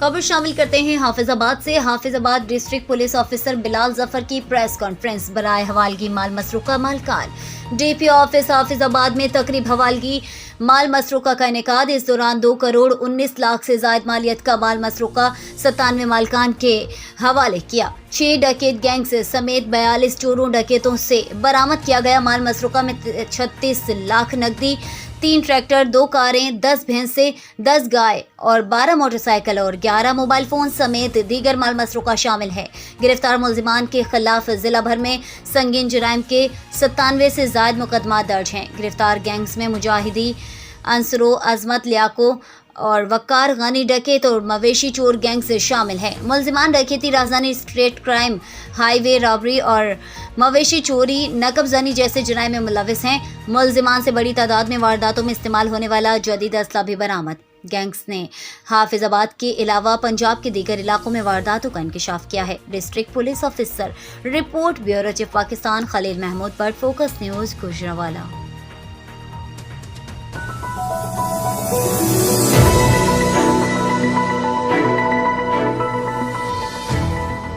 खबर शामिल करते हैं हाफिजाबाद से। Hafizabad district police officer Bilal Zafar की प्रेस कॉन्फ्रेंस। बराए हवालगी माल मसरूका मालकान। डीपी ऑफिस हाफिजाबाद में तकरीब हवालगी माल मसरूका का इनेकाद। इस दौरान 2 करोड़ 19 लाख से जायद मालियत का माल मसरूका 97 मालकान के हवाले किया। 6 डकैत गैंग समेत 42 चोरों डकैतों से बरामद किया गया माल मसरूका में 36 लाख नकदी, 3 ट्रैक्टर, 2 कारें, 10 भैंसे, 10 गाय और 12 मोटरसाइकिल और 11 मोबाइल फोन समेत दीगर माल मसरूका शामिल है। गिरफ्तार मुलजिमान के खिलाफ जिला भर में संगीन जराइम के 97 से जायद मुकदमा दर्ज हैं। गिरफ्तार गैंग्स में मुजाहिदी अंसरो, अजमत लियाको और वकार गनी डकैत और मवेशी चोर गैंग से शामिल है। मुलजिमान डकैती, राजधानी स्ट्रीट क्राइम, हाईवे रॉबरी और मवेशी चोरी, नकब जनी जैसे जराइम में मुलविस हैं। मुलजिमान से बड़ी तादाद में वारदातों में इस्तेमाल होने वाला जदीद असला भी बरामद। गैंग्स ने हाफिजाबाद के अलावा पंजाब के दीगर इलाकों में वारदातों का इंकशाफ किया है। District police officer report, bureau chief Pakistan, Khalil Mahmood, Bird Focus News, Gujranwala.